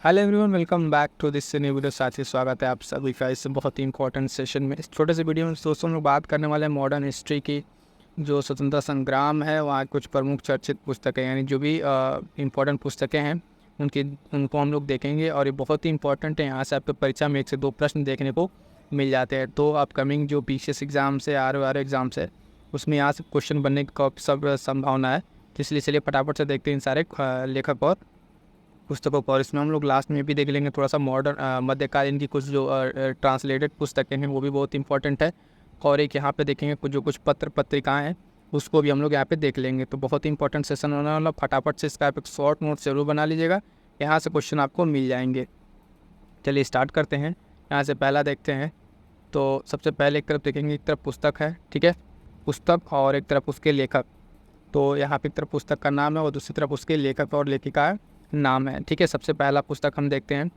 Hello everyone, welcome back to this new video. साथ ही स्वागत है आप सभी का इस बहुत ही इंपॉर्टेंट सेशन में। इस छोटे से वीडियो में दोस्तों हम लोग बात करने वाले हैं मॉडर्न हिस्ट्री की। जो स्वतंत्रता संग्राम है वहाँ कुछ प्रमुख चर्चित पुस्तकें, यानी जो भी इंपॉर्टेंट पुस्तकें हैं उनको हम लोग देखेंगे। और ये बहुत ही इंपॉर्टेंट है, यहाँ से आपके परीक्षा में 1 से 2 प्रश्न देखने को मिल जाते हैं। तो अपकमिंग जो पीसीएस एग्जाम से आर एग्जाम्स है उसमें यहाँ से क्वेश्चन बनने की सब संभावना है। इसलिए चलिए फटाफट से देखते हैं इन सारे लेखक और पुस्तकों को। और इसमें हम लोग लास्ट में भी देख लेंगे थोड़ा सा मॉडर्न मध्यकालीन की कुछ जो ट्रांसलेटेड पुस्तकें हैं वो भी बहुत इंपॉर्टेंट है। और एक यहाँ पे देखेंगे कुछ पत्र पत्रिकाएं हैं उसको भी हम लोग यहाँ पे देख लेंगे। तो बहुत ही इंपॉर्टेंट सेशन होने वाला, फटाफट से इसका आप एक शॉर्ट नोट जरूर बना लीजिएगा, यहाँ से क्वेश्चन आपको मिल जाएंगे। चलिए स्टार्ट करते हैं। यहाँ से पहला देखते हैं। तो सबसे पहले एक तरफ देखेंगे, एक तरफ पुस्तक है, ठीक है, पुस्तक, और एक तरफ उसके लेखक। तो यहाँ पे एक तरफ पुस्तक का नाम है और दूसरी तरफ उसके लेखक और लेखिका नाम है, ठीक है। सबसे पहला पुस्तक हम देखते हैं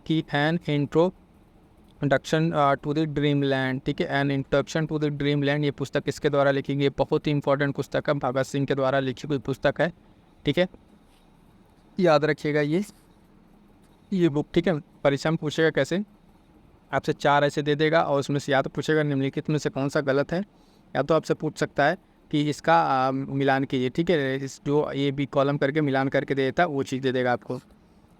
कि an introduction to the dream land, ठीक है, an introduction to the dream land. ये पुस्तक किसके द्वारा लिखी गई? बहुत ही इंपॉर्टेंट पुस्तक है, भगत सिंह के द्वारा लिखी हुई पुस्तक है, ठीक है। याद रखिएगा ये बुक, ठीक है। परीक्षा में पूछेगा कैसे, आपसे 4 ऐसे दे देगा और उसमें से या तो पूछेगा निम्नलिखित में से कौन सा गलत है, या तो आपसे पूछ सकता है कि इसका मिलान कीजिए, ठीक है। इस जो ये भी कॉलम करके मिलान करके दे देता है वो चीज़ दे देगा आपको।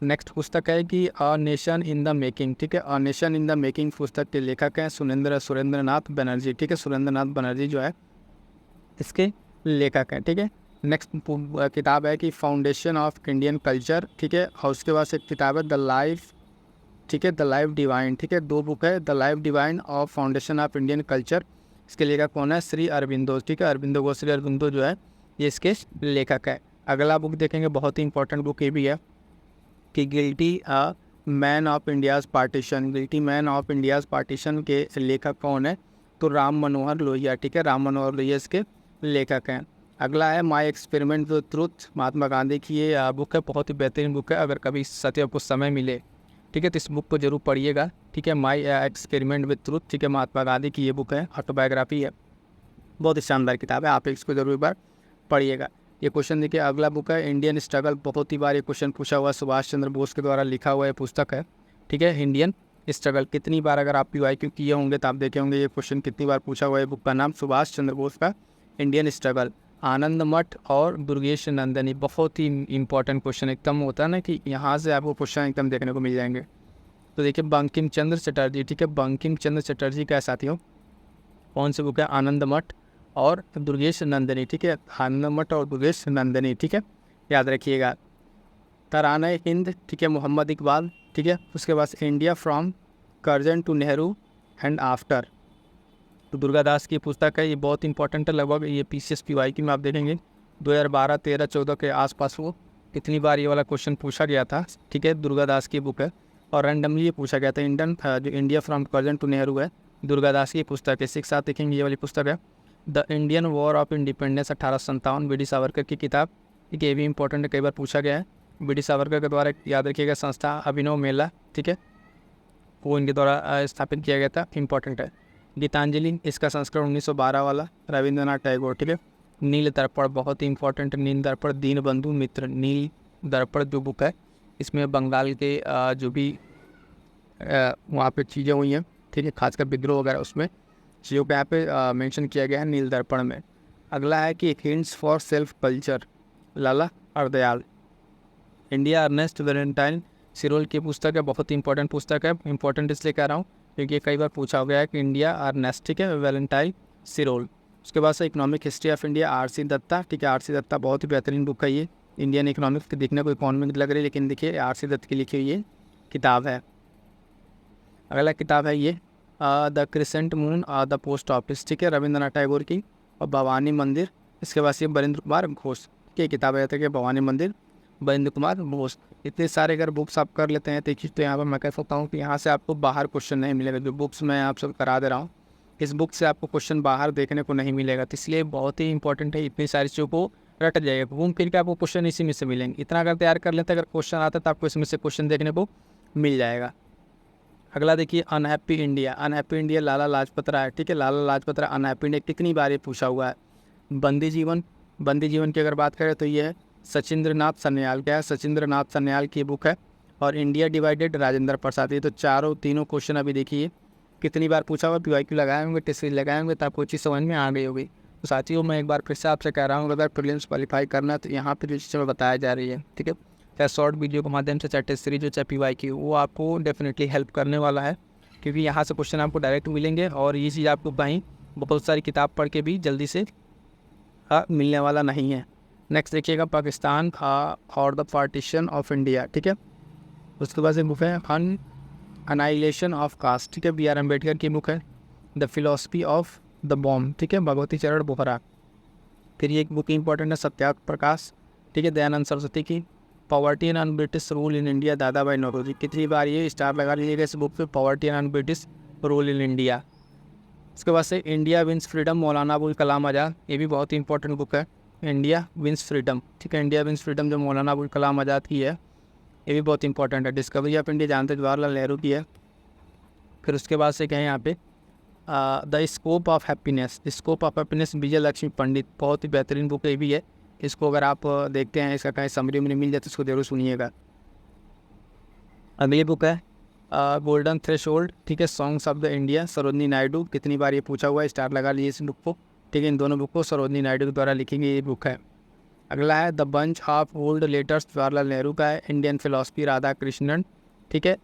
नेक्स्ट पुस्तक है कि a nation in the making, ठीक है। A nation in the making पुस्तक के लेखक हैं सुरेंद्रनाथ बनर्जी, ठीक है। सुरेंद्रनाथ बनर्जी जो है इसके लेखक हैं, ठीक है। नेक्स्ट किताब है कि फाउंडेशन ऑफ इंडियन कल्चर, ठीक है। और उसके बाद एक किताब है द लाइफ, ठीक है, द लाइफ डिवाइन, ठीक है। 2 बुक है, द लाइफ डिवाइन और फाउंडेशन ऑफ इंडियन कल्चर। इसके लेखक कौन है? श्री अरबिंदो, ठीक है। अरबिंदो को श्री अरबिंदो जो है ये इसके लेखक है। अगला बुक देखेंगे, बहुत ही इंपॉर्टेंट बुक ये भी है कि guilty man of India's partition. Guilty man of India's partition के लेखक कौन है? तो राम मनोहर लोहिया, ठीक है। राम मनोहर लोहिया इसके लेखक हैं। अगला है my experiment with truth, Mahatma Gandhi की ये बुक है, बहुत ही बेहतरीन बुक है। अगर कभी सत्य को समय मिले, ठीक है, तो इस बुक को जरूर पढ़िएगा, ठीक है। माई एक्सपेरिमेंट विद ट्रुथ, ठीक है, महात्मा गांधी की ये बुक है, ऑटोबायोग्राफी है, बहुत ही शानदार किताब है, आप इसको जरूर एक बार पढ़िएगा। ये क्वेश्चन देखिए, अगला बुक है इंडियन स्ट्रगल, बहुत ही बार ये क्वेश्चन पूछा हुआ, सुभाष चंद्र बोस के द्वारा लिखा हुआ ये पुस्तक है, ठीक है। इंडियन स्ट्रगल, कितनी बार अगर आप PYQ किए होंगे तो आप देखे होंगे ये क्वेश्चन कितनी बार पूछा हुआ है। बुक का नाम सुभाष चंद्र बोस का इंडियन स्ट्रगल। आनंद मठ और दुर्गेश नंदनी, बहुत ही इंपॉर्टेंट क्वेश्चन, एकदम होता है ना कि यहाँ से आपको क्वेश्चन एकदम देखने को मिल जाएंगे। तो देखिए बंकिम चंद्र चटर्जी, ठीक है, बंकिम चंद्र चटर्जी का साथियों कौन सी बुक है? आनंद मठ और दुर्गेश नंदनी, ठीक है। आनंद मठ और दुर्गेश नंदनी, ठीक है, याद रखिएगा। तराना हिंद, ठीक है, मोहम्मद इकबाल, ठीक है। उसके बाद India from Curzon to Nehru and after, तो दुर्गादास की पुस्तक है, ये बहुत इंपॉर्टेंट है। लगभग ये PCS PYQ में आप देखेंगे 2012, 13, 14 के आसपास वो कितनी बार ये वाला क्वेश्चन पूछा गया था, ठीक है। दुर्गादास की बुक है और रैंडमली ये पूछा गया था। जो India from Curzon to Nehru है, दुर्गादास की पुस्तक है। इसी के साथ देखेंगे ये वाली पुस्तक है the Indian war of independence 1857, BD Savarkar की किताब, ठीक है, ये भी इंपॉर्टेंट है, कई बार पूछा गया है। BD सावरकर के द्वारा, याद रखिएगा, संस्था अभिनव मेला, ठीक है, वो इनके द्वारा स्थापित किया गया था, इंपॉर्टेंट है। गीतांजलि, इसका संस्करण 1912 वाला, रविंद्रनाथ टैगोर, ठीक है। नील दर्पण, बहुत ही इंपॉर्टेंट, नील दर्पण दीन बंधु मित्र। नील दर्पण जो बुक है इसमें बंगाल के जो भी वहाँ पे चीज़ें हुई हैं, ठीक है, खासकर विद्रोह वगैरह, उसमें चीज़ों को यहाँ पे मेंशन किया गया है नील दर्पण में। अगला है कि hints for self culture, Lala Hardayal. India unrest Valentine Chirol की पुस्तक है, बहुत ही इंपॉर्टेंट पुस्तक है। इंपॉर्टेंट इसलिए कह रहा हूँ क्योंकि कई बार पूछा गया है कि इंडिया अर्नेस्ट, ठीक है, वैलेंटाइन सिरोल। उसके बाद से economic history of India, RC Dutta, ठीक है। RC दत्ता बहुत ही बेहतरीन बुक है ये। इंडियन इकोनॉमिक्स की दिखने को इकोनॉमिक लग रही है, लेकिन देखिए RC दत्त की लिखी हुई ये किताब है। अगला किताब है ये the crescent moon the post office, ठीक है, रविंद्रनाथ टैगोर की। और भवानी मंदिर, इसके बाद ये बरिंद्र कुमार घोष की किताब है, कि भवानी मंदिर, बरिंद्र कुमार घोष। इतने सारे अगर बुक्स आप कर लेते हैं देखिए, तो यहाँ पर मैं कह सकता हूँ कि यहाँ से आपको बाहर क्वेश्चन नहीं मिलेगा। जो बुक्स मैं आप सब करा दे रहा हूँ, इस बुक से आपको क्वेश्चन बाहर देखने को नहीं मिलेगा। तो इसलिए बहुत ही इंपॉर्टेंट है, इतनी सारी चीज़ों को रट जाएगा, घूम फिर के आपको क्वेश्चन इसी में से मिलेंगे। इतना अगर तैयार कर लेते हैं, अगर क्वेश्चन आता है तो आपको इसमें से क्वेश्चन देखने को मिल जाएगा। अगला देखिए unhappy India, unhappy India Lala Lajpat Rai, ठीक है। लाला लाजपत राय अनहैप्पी इंडिया कितनी बार ये पूछा हुआ है। बंदी जीवन, बंदी जीवन की अगर बात करें तो ये है सचिंद्र नाथ सन्याल, क्या है? सचिंद्र नाथ सन्याल की बुक है। और इंडिया डिवाइडेड राजेंद्र प्रसाद। ये तो तीनों क्वेश्चन अभी देखिए कितनी बार पूछा हुआ, PYQ लगाए होंगे, टेस्ट सीरीज लगाए होंगे, तो आपको चीज़ समझ में आ गई होगी। तो साथियों मैं एक बार फिर से आपसे कह रहा हूँ, अगर प्रीलिम्स क्वालिफाई करना तो यहाँ पर जो चीज़ें बताया जा रही है, ठीक है, चाहे शॉर्ट वीडियो के माध्यम से, चाहे टेस्ट सीरीज हो, चाहे PYQ, वो आपको डेफिनेटली हेल्प करने वाला है, क्योंकि यहाँ से क्वेश्चन आपको डायरेक्ट मिलेंगे और ये चीज़ आपको कहीं बहुत सारी किताब पढ़ के भी जल्दी से मिलने वाला नहीं है। नेक्स्ट देखिएगा, पाकिस्तान और द पार्टीशन ऑफ इंडिया, ठीक है। उसके बाद एक बुक है अनाइलेशन ऑफ कास्ट, ठीक है, BR अम्बेडकर की बुक है। The philosophy of the bomb, ठीक है, भगवती चरण बोहरा। फिर ये एक बुक इंपॉर्टेंट है, सत्याग्रह प्रकाश, ठीक है, दयानंद सरस्वती की। Poverty and British rule in India, दादा भाई नौरोजी। कितनी बार ये स्टार लगा लीजिएगा इस बुक पे, poverty and British rule in India. उसके बाद से India wins freedom, Maulana Abul Kalam Azad. ये भी बहुत ही इंपॉर्टेंट बुक है, इंडिया विंस फ्रीडम, ठीक है, इंडिया विंस फ्रीडम जो मौलाना अबुल कलाम आज़ाद की है, ये भी बहुत इंपॉर्टेंट है। डिस्कवरी ऑफ इंडिया जानते जवाहरलाल नेहरू की है। फिर उसके बाद से कहें यहाँ पे the scope of happiness, scope of happiness, Vijaya Lakshmi Pandit, बहुत ही बेहतरीन बुक ये भी है। इसको अगर आप देखते हैं, इसका कहीं समरी में मिल जाए तो इसको जरूर सुनिएगा। अगली बुक है गोल्डन थ्रेशोल्ड, ठीक है, songs of the India, Sarojini Naidu. कितनी बार ये पूछा हुआ है, स्टार लगा लीजिए इस बुक को, ठीक है। इन दोनों बुक को सरोजनी नायडू के द्वारा लिखी गई ये बुक है। अगला है the bunch of old letters, Jawaharlal Nehru का है। इंडियन फिलोसफी, राधा कृष्णन, ठीक है।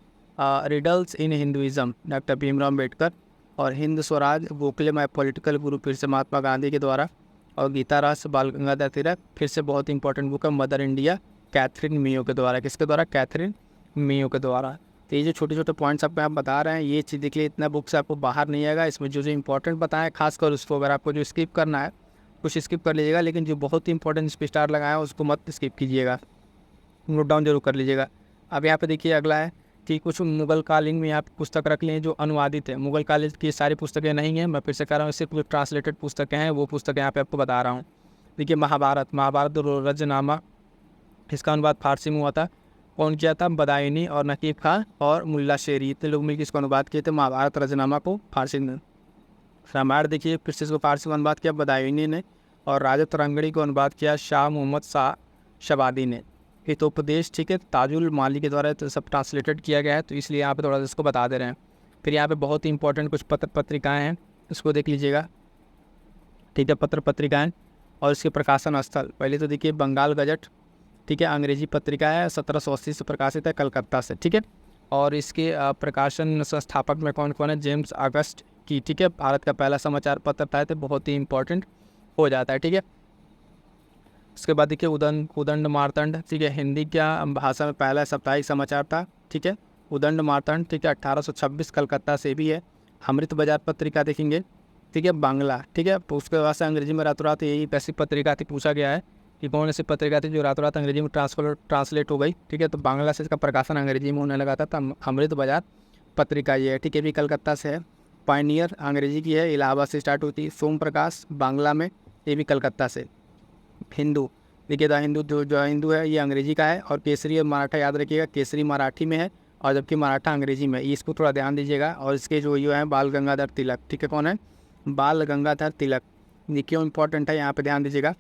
Riddles in Hinduism, doctor Bhimrao Ambedkar. और हिंद स्वराज, गोखले माई पॉलिटिकल गुरु, फिर से महात्मा गांधी के द्वारा। और गीता रास, बाल गंगाधर तिलक, फिर से बहुत इंपॉर्टेंट बुक है, मदर इंडिया, कैथरीन मियो के द्वारा। किसके द्वारा? कैथरीन मियो के द्वारा। तो ये जो छोटे छोटे पॉइंट्स आपको आप बता रहे हैं, ये चीज़ देख लीजिए, इतना बुक से आपको बाहर नहीं आएगा। इसमें जो इंपॉर्टेंट बताएं, खासकर उसको अगर आपको जो स्किप करना है कुछ स्किप कर लीजिएगा, लेकिन जो बहुत ही इंपॉर्टेंट इस पर स्टार लगाया है उसको मत स्किप कीजिएगा, नोट डाउन जरूर कर लीजिएगा। अब यहाँ पे देखिए अगला है कि कुछ मुगल कालीन में यहाँ पे पुस्तक रख लें जो अनुवादित है। मुगल कालीन की सारी पुस्तकें नहीं हैं, मैं फिर से कह रहा हूँ, सिर्फ जो ट्रांसलेटेड पुस्तकें हैं वो पुस्तकें यहाँ पे आपको बता रहा हूँ। देखिए महाभारत रजनामा, इसका अनुवाद फारसी में हुआ था। कौन किया था? बदायूनी और नकीब खान और मुल्ला शेरी, इतने लोग मिलकर इसको अनुवाद किए थे, महाभारत रजनामा को फारसी में। रामायण देखिए फिर से इसको फारसी में अनुवाद किया बदायूनी ने, और राजा तरंगड़ी को अनुवाद किया शाह मोहम्मद शाह शबादी ने। हितोपदेश, ठीक है, ताजुल माली के द्वारा तो सब ट्रांसलेटेड किया गया है, तो इसलिए यहाँ पे थोड़ा सा इसको बता दे रहे हैं। फिर यहाँ पे बहुत ही इंपॉर्टेंट कुछ पत्र पत्रिकाएँ हैं, इसको देख लीजिएगा, ठीक है, पत्र पत्रिकाएँ और इसके प्रकाशन स्थल। पहले तो देखिए बंगाल गजट, ठीक है, अंग्रेजी पत्रिका है, 1780 से प्रकाशित है, कलकत्ता से, ठीक है। और इसके प्रकाशन संस्थापक में कौन कौन है? जेम्स ऑगस्ट की, ठीक है, भारत का पहला समाचार पत्र था, तो बहुत ही इंपॉर्टेंट हो जाता है, ठीक है। उसके बाद देखिए उदंड मार्तंड, ठीक है, हिंदी क्या भाषा में पहला साप्ताहिक समाचार था, ठीक है, उदंड मार्तंड, ठीक है, 1826 कलकत्ता से भी है। अमृत बाजार पत्रिका देखेंगे, ठीक है, बांग्ला, ठीक है। उसके बाद से अंग्रेजी में रातों रात यही ऐसी पत्रिका थी, पूछा गया है कि कौन ऐसी पत्रिका थी जो रातों रात अंग्रेजी में ट्रांसलेट हो गई, ठीक है। तो बांग्ला से इसका प्रकाशन अंग्रेजी में होने लगा था, अमृत बाजार पत्रिका ये है, ठीक है, भी कलकत्ता से है। पायनियर अंग्रेजी की है, इलाहाबाद से स्टार्ट होती है। सोम प्रकाश बांग्ला में, ये भी कलकत्ता से। हिंदू, देखिए द हिंदू जो हिंदू है ये अंग्रेजी का है, और केसरी और मराठा याद रखिएगा, केसरी मराठी में है और जबकि मराठा अंग्रेजी में, इसको थोड़ा ध्यान दीजिएगा। और इसके जो ये हैं बाल गंगाधर तिलक, ठीक है, कौन है? बाल गंगाधर तिलक। ये क्यों इंपॉर्टेंट है यहाँ पे ध्यान दीजिएगा,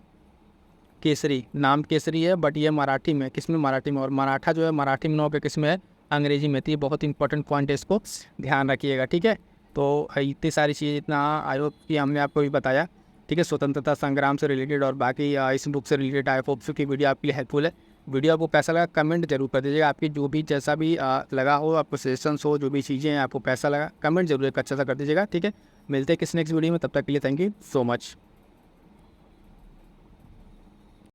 केसरी नाम केसरी है बट ये मराठी में, किस में? मराठी में। और मराठा जो है मराठी में नौ पे किस में है? अंग्रेजी में। तो ये बहुत इंपॉर्टेंट पॉइंट है, इसको ध्यान रखिएगा, ठीक है। तो इतनी सारी चीज़ें, इतना आई होप कि हमने आपको भी बताया, ठीक है, स्वतंत्रता संग्राम से रिलेटेड और बाकी इस बुक से रिलेटेड। आई होप की वीडियो आपके लिए हेल्पफुल है। वीडियो आपको कैसा लगा कमेंट जरूर कर दीजिएगा, आपकी जो भी जैसा भी लगा हो, आपको सजेशंस हो, जो भी चीज़ें हैं आपको कैसा लगा कमेंट जरूर एक अच्छा सा कर दीजिएगा, ठीक है। मिलते हैं किसी नेक्स्ट वीडियो में, तब तक के लिए थैंक यू सो मच।